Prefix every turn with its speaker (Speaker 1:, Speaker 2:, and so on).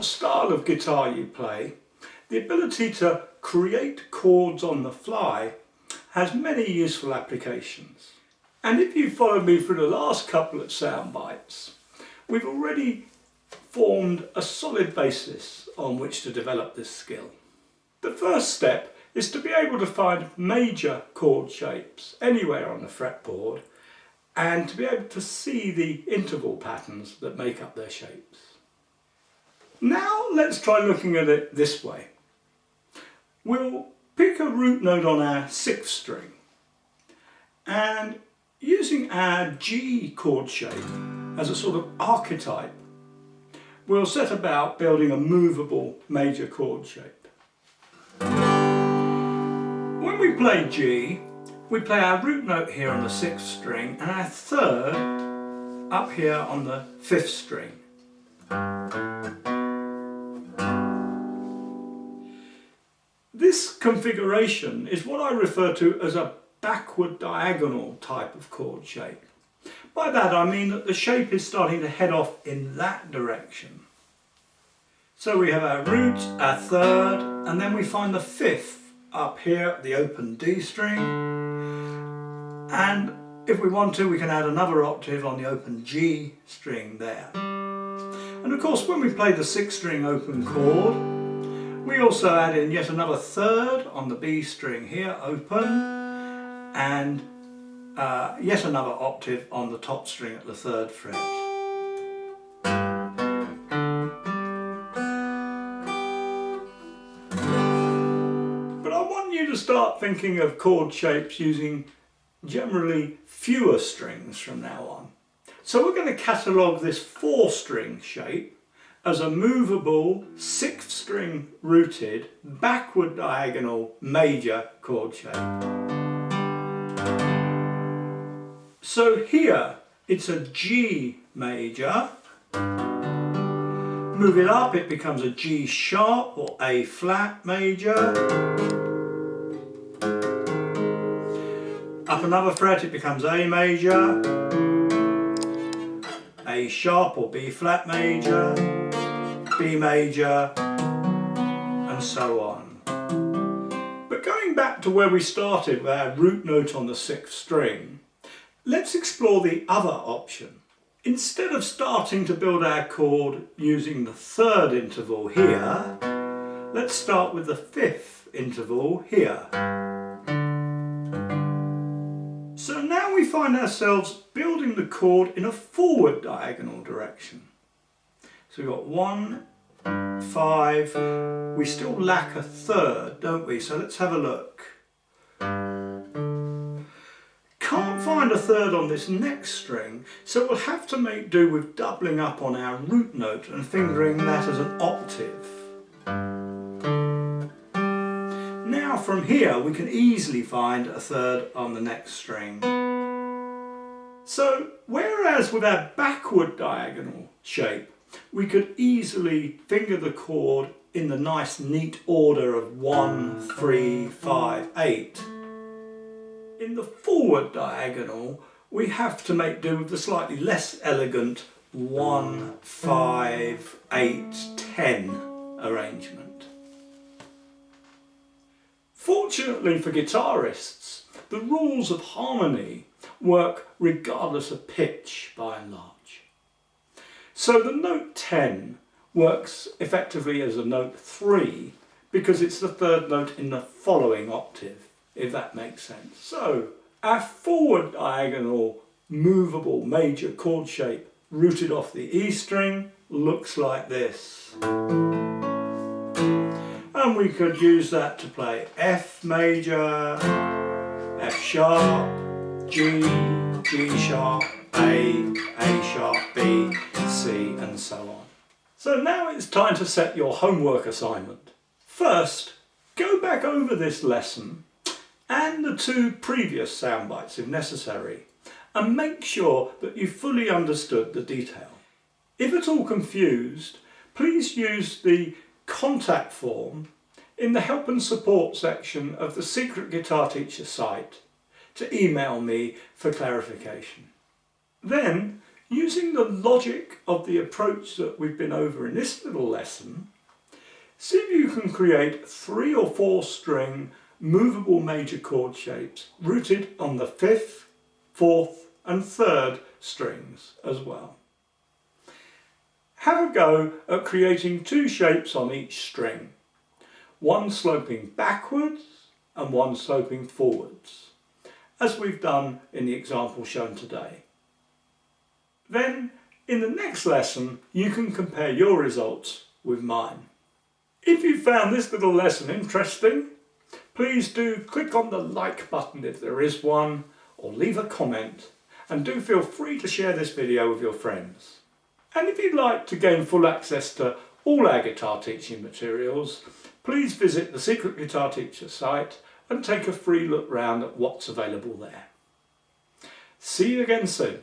Speaker 1: what style of guitar you play, the ability to create chords on the fly has many useful applications. And if you followed me through the last couple of sound bites, we've already formed a solid basis on which to develop this skill. The first step is to be able to find major chord shapes anywhere on the fretboard and to be able to see the interval patterns that make up their shapes. Now let's try looking at it this way. We'll pick a root note on our 6th string and using our G chord shape as a sort of archetype, we'll set about building a movable major chord shape. When we play G, we play our root note here on the 6th string and our 3rd up here on the 5th string. This configuration is what I refer to as a backward diagonal type of chord shape. By that I mean that the shape is starting to head off in that direction. So we have our root, our 3rd, and then we find the 5th up here at the open D string, and if we want to we can add another octave on the open G string there. And of course when we play the 6th string open chord, we also add in yet another 3rd on the B string here open, and yet another octave on the top string at the 3rd fret. But I want you to start thinking of chord shapes using generally fewer strings from now on. So we're going to catalogue this 4-string shape as a movable 6th string rooted backward diagonal major chord shape. So here it's a G major, move it up it becomes a G sharp or A flat major, up another fret it becomes A major, A sharp or B flat major, B major, and so on. But going back to where we started with our root note on the 6th string, let's explore the other option. Instead of starting to build our chord using the 3rd interval here, let's start with the 5th interval here. So now we find ourselves building the chord in a forward diagonal direction. So we've got 1, 5, we still lack a 3rd, don't we? So let's have a look. Can't find a 3rd on this next string, so we'll have to make do with doubling up on our root note and fingering that as an octave. Now from here we can easily find a 3rd on the next string. So whereas with our backward diagonal shape we could easily finger the chord in the nice neat order of 1, 3, 5, 8. In the forward diagonal we have to make do with the slightly less elegant 1, 5, 8, 10 arrangement. Fortunately for guitarists, the rules of harmony work regardless of pitch by and large. So the note 10 works effectively as a note 3 because it's the 3rd note in the following octave, if that makes sense. So our forward diagonal movable major chord shape rooted off the E string looks like this. And we could use that to play F major, F sharp, G, G sharp, A sharp, B, C, and so on. So now it's time to set your homework assignment. First, go back over this lesson and the 2 previous sound bites if necessary, and make sure that you fully understood the detail. If at all confused, please use the contact form in the help and support section of the Secret Guitar Teacher site to email me for clarification. Then Using the logic of the approach that we've been over in this little lesson, see if you can create 3 or 4 string movable major chord shapes rooted on the 5th, 4th and 3rd strings as well. Have a go at creating 2 shapes on each string, one sloping backwards and one sloping forwards, as we've done in the example shown today. Then, in the next lesson, you can compare your results with mine. If you found this little lesson interesting, please do click on the like button if there is one, or leave a comment, and do feel free to share this video with your friends. And if you'd like to gain full access to all our guitar teaching materials, please visit the Secret Guitar Teacher site and take a free look round at what's available there. See you again soon.